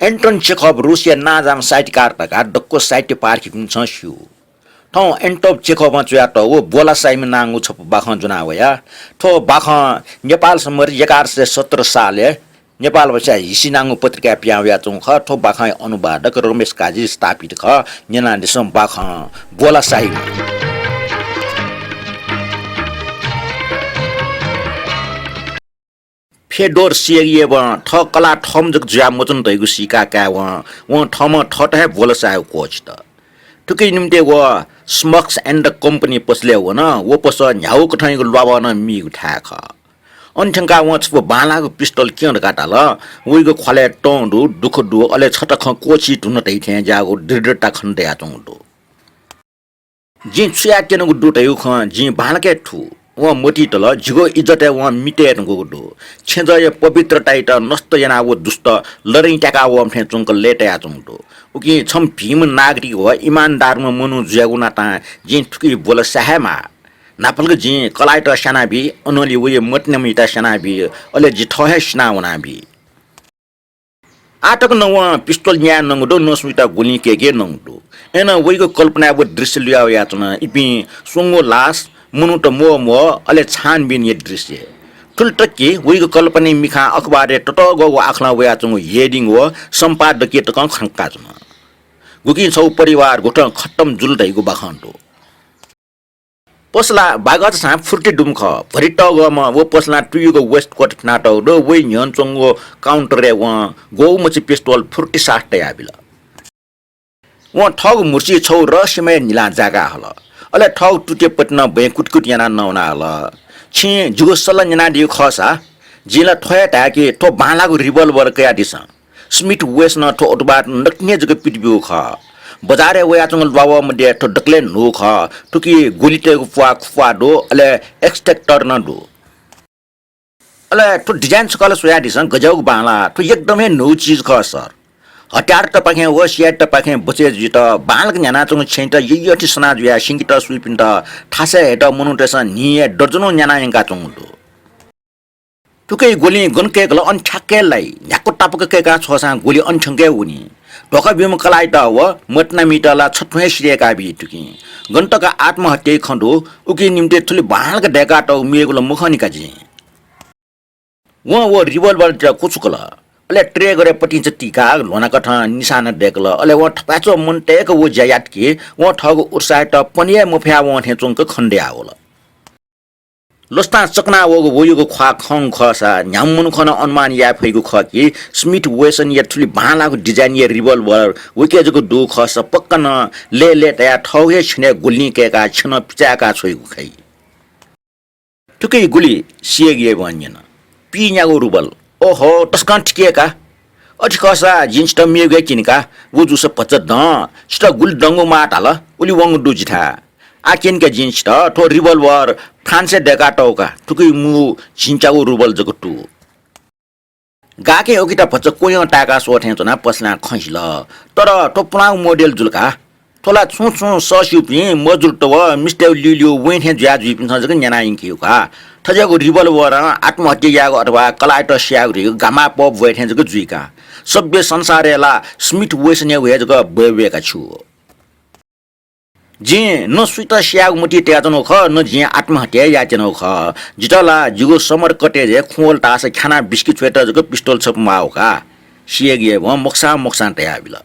Anton चेखभ Russia नाजाम साइटिकार तका डक्को site पार्की छ स्यु ठौ एन्टप चेखभ चुया त वो बोला साइम नांगु छप बाख जुना वया थो बाख नेपाल समर 1117 साले नेपाल बचा हिसी नांगु पत्रिका प्याव्या चौ ख थो बाख अनुवादक रमेश काजी स्थापित ख न्याना देशम बाख बोला साइम फेडोर सिएगिए ठ कला ठम जक ज्या मचन तैगु सिका का व ठम ठटे बोलसाय कोच त ठुकै निम्ते व स्मक्स एन्ड कम्पनी पसले हो न वो पस न्याउ कठैको लवा न मी उठा ख अन्ठंका व छ बालाको पिस्तल क्यान काटा ल उइको खले टंडु दुख दु अले छट ख कोची धुन तै थे जागो दृढता खण्डे आ चौंडु जि छ्या केनको दुटै ख जि बालके ठु व मोटी तल जिगो इज्जत व मिटे गो छेजय पवित्र टाइट नस्त जना वो दुष्ट लरै ट्याका व थे चुंक लेटया चुंटो उकि छम भीम नागरिक व ईमानदार म मनु ज्यागुना ता जि ठुकी बोल साहेमा नापलग जि कलाइट सनाबी अनोली वे मतनमिता सनाबी अले जि ठहे सनावनाबी आटक नव पिस्तल न्या नंगडो नसुइता गुली के नंगडो एन वइको कल्पना वो दृश्य लिया यातना इपि सुंगो लास मुनु त मो अले छानबिन ये दृश्य ठुल्टकी वइको कल्पना मिखा अखबारे टटगो आखला वया चंगु हेडिङ व सम्पादकीय त खंका छ गुकी छौ परिवार गोट खट्टम जुल्दैको बखन्टो पसला बागत सा फुर्टी दुमख भरिटग म वो पसला टुयुको वेस्ट कोट नाटो दो वइ न्यन चंगो काउन्टर रे व गौ मछि पिस्तोल फुर्टी साट्टै आबिला व ठग मुर्सी छौ रहस्यमय निला जागा हल अले ठग टुटे पटन बे कुटकुट याना नौना हल छि जुगो सल जना दिउ खसा जिला ठया टाके ठो बालाको रिभल्भर कया दिस स्मिथ वेस न ठो अटबाट नक्ने जग पिटबिउ ख बजारे वया चंगल बाबा मध्ये ठो डकले नो ख टुकी गोलिटे फुवा फुवा दो अले एक्सट्रैक्टर न दो अले ठो डिजाइन सकल सोया दिस गजौक बाला ठो एकदमै नो चीज ख सर हटियार त पाखे व सिया त पाखे बचे जित बालक न्याना चंग छैट ययति सना जुया सिंगित सुइपिन्ट ठासे हेट मनुटेसन निए दर्जनो न्याना यंका चंगु टुकै गोली गनके गल अन ठ्याक्केलाई न्याको टापक केका छसा गोली अन ठंगे उनी ढोका बिम कलाइ त व मटना मिटला छठ्वे श्रेका बि टुकी गन्तका आत्महत्या खण्डो उकी निम्ते थुले बालक डेका त मिएगुल मुखनिका जी वो रिभल्भर त कुचुकला अले ट्रे गरे पटी टीका लोना कठ निशाना देखल अले व ठपाचो मनटेक वो जयात के व ठग उर्साट पनिया मुफ्या व थे चुंक खण्डे आवल लोस्ता चकना वो योगो ख्वा खङ खसा न्यामन खन अनुमान या फैगु ख कि स्मिथ वेसन या ठुली बालाको डिजाइन या रिभल्भर विके जको दु खस पक्कन ले तया ठौहे छने गुल्नी केका छन पिचाका छोइगु खै टुकै गुली सिएगिए भनिन पिन्यागो रुबल ओहो तस्कान ठिकेका अठी खसा जिन्स त मेगे किनका वो जुस पच द स्ट गुल डंगो माट हाल उली वंग दुजिथा आकेन के जिन्स त ठो रिभल्भर फ्रान्से डेका टौका टुकै मु छिन्चागो रुबल जको टु गाके ओकिता पच कोय टाका सोथे तना पसला खैल तर टोपला मोडेल जुलका थोला छु सस्युपि मजुल त व मिस्टर लिलियो वेथे ज्याजु पिन जको न्याना इंकिउका थजको रिभल्भर आत्महत्या यागो अथवा कलाइट स्यागु गामा पप वेथे जको जुइका सभ्य संसारला स्मिथ वेसने वेजको बेवेका छु जे न सुइत स्याग मुटी त्याजनो ख न जे आत्महत्या याचनो ख जितला जुगो समर कटे जे खोल तास खाना बिस्किट फेट जको पिस्तोल छप माउका सिएगे व मोक्सा तयाबिला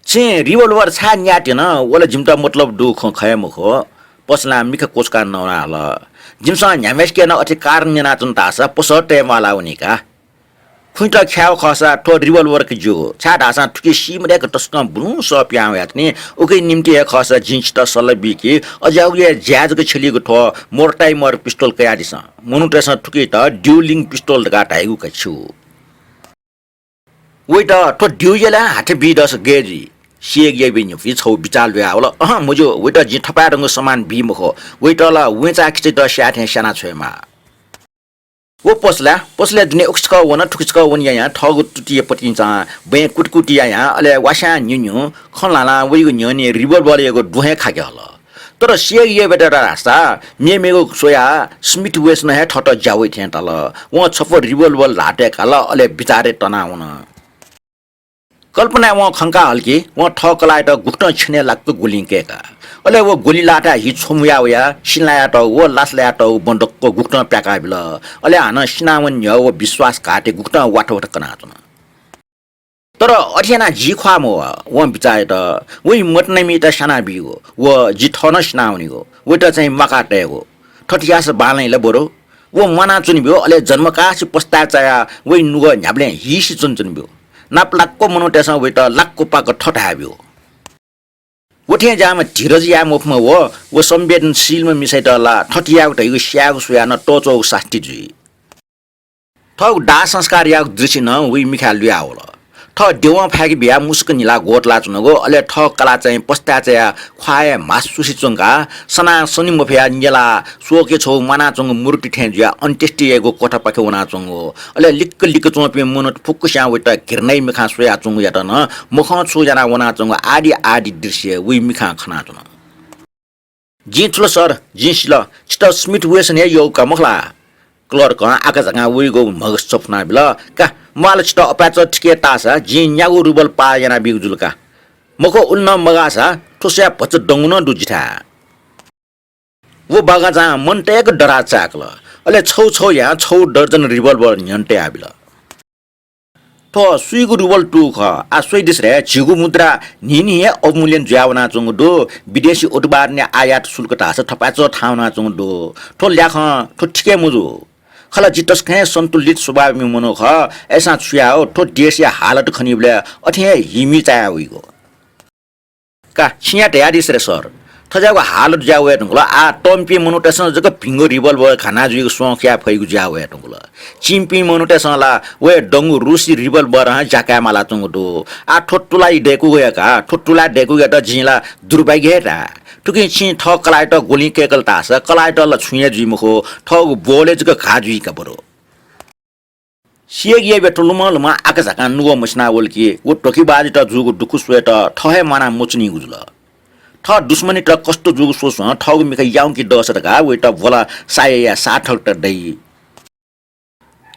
छे रिभल्भर छा न्याटेन वला जिमटा मतलब दुख खयम खो पसला मिख कोसका नौना हल जिमसा न्यामेस्के न अति कारण नाचन तासा पसटे वाला उनीका खुइटा ख्याउ खसा ठो रिभल्भर के जो छा ढासा ठुकी सिमरे के टस्क ब्रु स प्याउ यातनी उकै निम्ति खसा जिन्स त सलबी के अजाउले ज्याज के छलिको ठो मोर्टाइ मर पिस्तोल कया दिस मनुटेस ठुकी त ड्युलिङ पिस्तोल गाटाइगु के छु वेटा ठो ड्युजेला हाते बिदस गेजी सिएगिए बिन्यु फि छौ बिचाल व्या होला मुजो वेटा जि ठपा रंग समान बिमखो वेटला वेचा खिचे त स्याथे सना छेमा वो पसले दिने उक्सक वन ठुक्सक वन या ठग टुटिए पटिन्छ बे कुटकुटिया या अले वासा न्युन्यु खलाला वइगो न्यने रिभल्भर एगो दुहे खाके हल तर सिएगिए बेटा रास्ता मेमेगो सोया स्मिथ वेस न हे ठट जावै थे तल व छप रिभल्भर लाटे काल अले बिचारे तनाउन कल्पना वहाँ खंका हल्की वहाँ ठकलाई त घुट्न छिने लाग्दो गोलिङ्केका अले वो गोली लाटा हि छोमुया वया सिलाया त वो लासल्या त बन्दकको घुट्न प्याका बिल अले हान सिनावन य वो विश्वास घाटे घुट्न वाटो कनाचन तर अठेना जी ख्वा मो व बिचाए त वही मतनैमी त साना बिगो व जी ठन सिनाउनी गो व त चाहिँ मकाटे गो ठटियास बालैले बरो वो मना चुनि बियो अले जन्मकासी पस्ता चाया वही नुग न्याब्ले हिसी चुन बियो नाप्लाक्को मनोटेस वे त लाक्को पाको ठटाब्यो उठे जामा धीरज या मुखमा वो संवेदनशीलमा मिसाइ त ला ठटियाको ढैको स्यागो सुया न टोचो साष्टी जुई ठग डा संस्कार या दृश्य न वी मिखा लिया होला ठ देवा फाकी बिया मुस्क निला गोटला चुनगो अले ठ कला चाहिँ पस्ता चाहिँ ख्वाए मासुसी चुङका सना सनि मफिया निला सोके छौ मना चुङ मुर्टी ठेजिया अन्त्येष्टिएको कोठा पाखे वना चुङो अले लिक्क लिक्क चुङपे मुनट फुक्कुस्या वेटा घिर्नै मिखा सोया चुङ या त न मुख छु जना वना चुङ आदि आदि दृश्य वी मिखा खना चुङ जी ठुलो सर जी सिल चित स्मिथ वेसन यो का मखला क्लर्क आका जगा उइगो मगस सपना बिल का माल चित अपाच ठिके तासा जी न्यागु रुबल पा जना बिगजुलका मको उल्न मगासा ठुस्या भच डंगुन दुजिथा वो बागा जा मनटेक डरा चाकल अले छौ छौ या छौ दर्जन रिभल्भर न्यन्टे आबिल तो सुइगु रुबल टु ख आ सोइ दिस रे झिगु मुद्रा निनि अमूल्यन ज्यावना चंग दो विदेशी उठबार ने आयात शुल्क तास थपाच ठाउना चंग दो ठो ल्याख ठो ठिके मुजु खला जितस खे सन्तुलित स्वभाव मि मनो ख ऐसा छुया हो ठो देशिया हालत खनिबले अथे हिमी चाया उइगो का छिया ढया दिस रे सर थजाको हालत ज्यावे ढुंगला आ टम्पी मनोटेसन जक भिंगो रिभल्भर खाना जुइको सोख्या फैगु ज्यावे ढुंगला चिम्पी मनोटेसन ला वे डंगु रुसी रिभल्भर ह जाका माला चंगदो आ ठोटुलाई डेकु गएका ठोटुला डेकु गएटा जिला दुर्भाग्यटा टुकी छि ठ कलाइट गोली केकल तास कलाइट ल छुये जिमखो ठग बोलेज क खाजुई का बरो सिएगिए बेटुलुमा लमा आका झका नुगो मसना वलकी वो टोकी बाजी त जुगु दुखु स्वेट ठहे माना मुचनी गुजुल ठ दुश्मनी त कस्तो जुगु सोस ठग मिका याउ कि दस टका वे त भोला साय या 60 त दै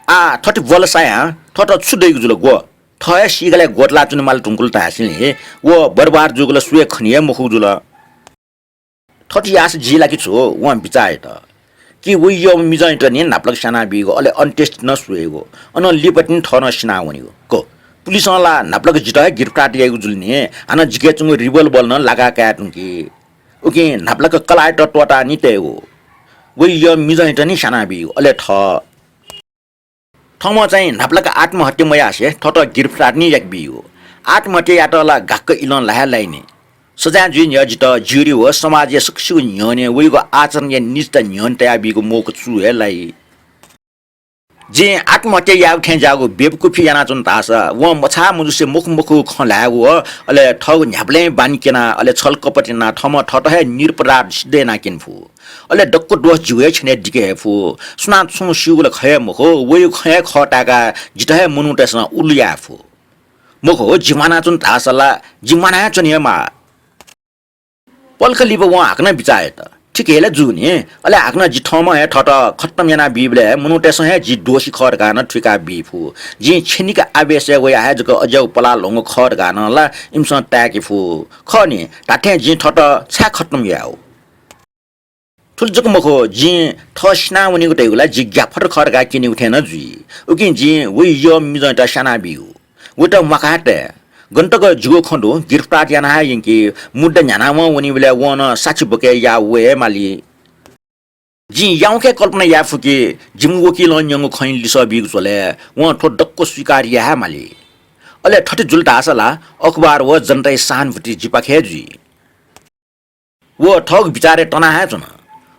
आ ठटी भोला साय ठट छुदै गुजुल गो ठहे सिगले गोटला चुन माल टुंकुल तासिले वो बरबार जुगुल सुए खनिए मुखु जुल ठटी आस जिला कि छु व बिचाए त कि व यो मिजाइ त नि नाप्लक साना बिगो अले अनटेस्ट न सुएगो अन लिपटिन ठन सिनावनिगो को पुलिसला नाप्लक जिटा गिरफ्तार दिएको जुलने अन जिगे चुङ रिबल बल्न लगा काटुकी ओके नाप्लक कलाइ त टोटा नि तेगो व यो मिजाइ त नि साना बिगो अले ठम चाहिँ नाप्लक आत्महत्या मयासे ठट गिरफ्तार नि एक बिगो आत्महत्या याटला गाक्क इलन लाइने सजा जुन यजित जुरी हो समाज सुक्षु न्यने वइगो आचरण या निष्ठ न्यन तयाबीको मोक छु हेलाई जे आत्महत्या या उठे जागो बेबकुफी याना चुन तास व मछा मुजुसे मुख खलागो अले ठग न्याब्ले बानिकेना अले छल कपटिना ठम ठटहे निरपराध सिद्धेना किनफु अले डक्को दोष जुए छने दिके फु सुना छु सिउल खय मखो वइ खय खटाका जितहे मुनुटेसना उलियाफु मखो जिमाना चुन तासला जिमाना चुनियमा पल्क लिब वहाँ हाक्न बिचाए त ठिक हेले जुने अले हाक्न जि ठमा हे ठट खत्तम याना बिबले मुनुटेस हे जि दोषी खर गान ठिका बिफु जि छिनिका आवेश वे आ जक अजौ पला लंग खर गान ला इमस ताके फु खनि टाठे जि ठट छा खत्तम याउ ठुल जक मखो जि ठसना उनीको टेगुला जि ग्याफर खर गा किनि उठेन जुइ उकि जि वे यो मिजटा साना बिउ उटा मकाटे गन्तक जुगो खण्डो गिरफ्तार याना यिंकी मुद्दा न्यानामा उनी बेला वन साची बके या वे माली जी याउके कल्पना या फुके जिम वकिल यंग खैन लिस बिग चले व ठो डक्को स्वीकार या माली अले ठटे जुलटा असला अखबार व जनता सहानुभूति जिपा खेजी वो ठग विचारे तना है जन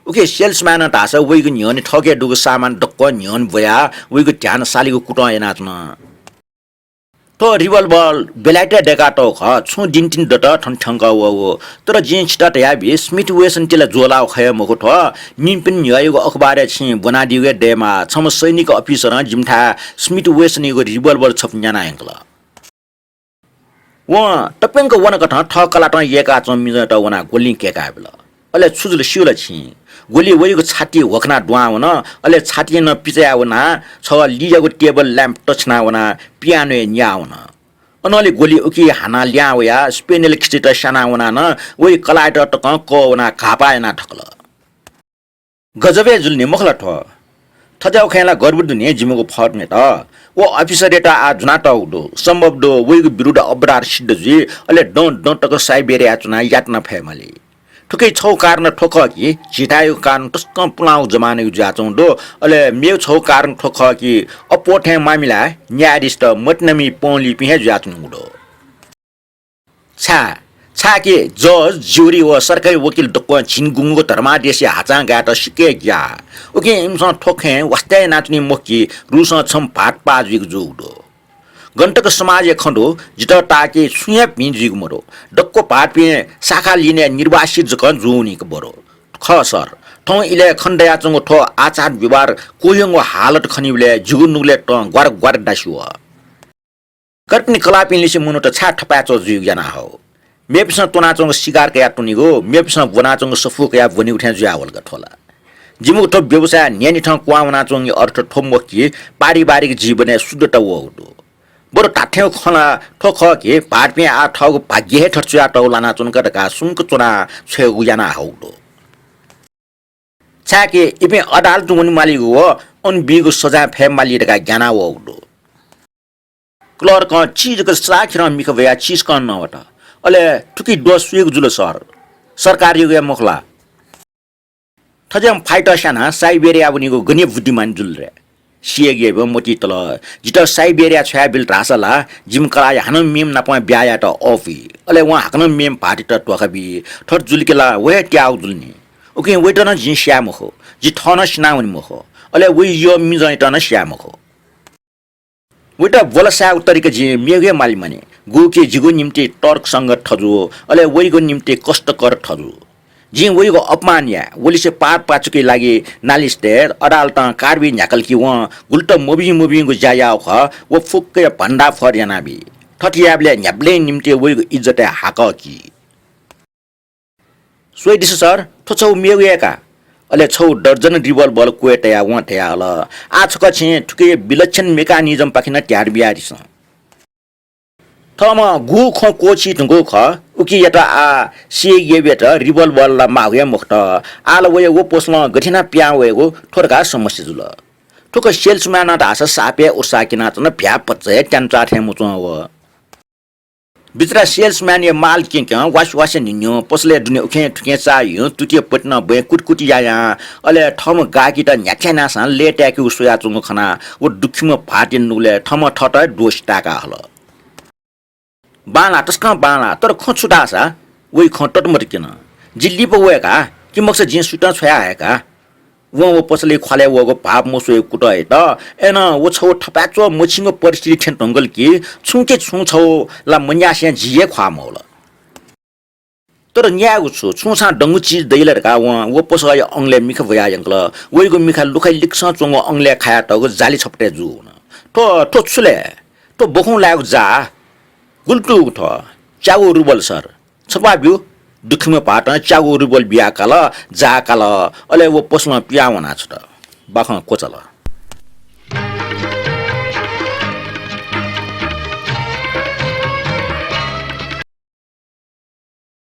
ओके सेल्सम्यान तास वइगो न्यने ठगे दुगो सामान डक्को न्यन भया वइगो ध्यान सालीको कुटा एना जन तो रिभल्भर बेलाइटे डेकाटो ख छु दिनतिन दट ठनठंग वो तर जिन स्टार्ट या बि स्मिथ वेसन तिला जोला खय मको ठ निपिन यको अखबार छि बना दिगे डेमा छम सैनिक अफिसर जिमठा स्मिथ वेसनको रिभल्भर छपन्याना अंकल व टपेंक वन कठ ठकला ट एका चम्मी त वना गोली केका बेल अले छुजुल सिउल छि गोली वइको छाती होखना दुआवन अले छाती न पिचावना छ लिजको टेबल ल्याम्प टचना वना पियानो न्यावन अनले गोली उकी हाना ल्यावया स्पेनल खिचिट साना वना न वही कलाइट टक कवना घापायना ठकल गजबे जुल्ने मखला थजाउ खेला गर्बुर दुने जिमको फर्ने त वो अफिसर एटा आ जुना टाउडो सम्भव दो वही विरुद्ध अपराध सिद्ध जी अले डोंट टक साइबेरिया चुना यातना फेमली ठुकै छौ कारण ठोक कि छिटायो कारण टस्क पुलाउ जमाने जाचौ दो अले मेउ छौ कारण ठोक कि अपोठे मामिला न्यायाधीश त मतनमी पौली पिहे जाचनु दो छा के जज ज्युरी व सरकारी वकिल डक्क छिनगुङ्गो धर्मादेशी हाचा गाट सिके ग्या ओके इमसँग ठोखे वास्ते नाच्ने मोकी रुस छम भाट पाजिक जोडो गण्टक समाज खण्डो जित टाके सुया पिजिक मरो डक्को भाट पिए शाखा लिने निर्वासित जक जोनिक बरो ख सर ठौ इले खण्डया चंगो ठो आचार व्यवहार कोयंगो हालत खनिबले जुगुनुले ट ग्वार डासुवा कर्पनी कलापिनले से मुनो त छा ठपाचो जुग जना हो मेपसँग तोनाचोंग सिगार कया टुनिगो मेपसँग वनाचोंग सफु कया वनि उठ्या जुयावल गठोला जिमु ठो व्यवसाय न्यानी ठाउँ कुवावनाचोंग अर्थ ठोमकी पारिवारिक जीवने शुद्धता वडो बरु टाठ्यौ खना ठोख के पाटपे आ ठाउको भाग्य ठर्चुया टौलाना चोंग कटका सुनको चोना छेगु याना हौडो छाके इपे अदालत मुनि मालिगो अन बिगु सजा फे मालिरका ज्ञाना वडो क्लर्क चीज क साखिर मिख भया चीज कन नवट अले ठुकी दोस सुयोग जुल सर सरकार युग मुखला थजम फाइटर साना साइबेरिया बनिगो गने बुद्धिमान जुल रे सिएगे मोटी तल जित साइबेरिया छया बिल रासला जिमकला हान मेम नपा ब्याया त ऑफी अले वा हाकन मेम पार्टी त टोखबी थर जुलकेला वे ट्याउ जुलनी ओके वेटन जिन श्यामखो जि थन स्नाउन मखो अले वे यो मिजै त न श्यामखो वेटा बोलसा उत्तरीक जि मेगे माली माने गुके जिगो निम्ति टर्क संग ठजु अले वइगो निम्ति कष्टकर ठजु जि वइगो अपमान या वलिसे पार पाचुके लागि नालिस देर अदालत कारबी न्याकल कि व गुल्ट मोबी गु जाया ख व फुक्के भण्डा फर यानाबी ठटियाबले न्याब्ले निम्ति वइगो इज्जत हाक कि सोइदिस सर थोचौ मेगेका अले छौ दर्जन रिबल बल कोएटया व ठया ल आछक छे ठुके विलक्षण मेकानिजम पाखिन ट्यार बियारिस थम गु ख कोची तुगु ख उकी यता आ सिए बेट रिबल बल ला मागे मुक्त आल वे वो पोस्न गठिना प्या वेगो थोरका समस्या जुल ठुक सेल्सम्यान दास सापे उसाकिना चन भ्या पचे ट्यान्चा थे मुचो व बिचरा सेल्सम्यान ये माल के वास निन्यो पसले दुने उखे ठुके चा यो तुटिय पटन बे कुटकुटी याया अले ठम गाकी त न्याख्याना सा लेट्याकी उसया चुङ खना वो दुखिम फाटिन नुले ठम ठट दोष टाका हल बाला तस्का बाला तर खछुटा सा वइ खटट मर्किन जिल्ली प वेका कि मक्स जिन सुटा छया आएका वो पसले खले वगो पाप मोसो कुटय त एन वो छौ ठपाचो मछिङो परिस्थिति ठेन टंगल कि छुके छु छौ ला मन्यासे जिए ख्वामौल तर न्यागु छु छुसा डंगु चीज दैलरका वो पसय अंगले मिख भया यंगल वइगो मिखा लुखै लिक्स चंगो अंगले खाया तगो जाली छपटे जु तो छुले तो बखौ लाग जा गुल्टु उठ चागो रुबल सर छपाब्यु दुखिम पाट चागो रुबल बिया काल जा काल अले वो पसमा पियावना छ त बाख कोचल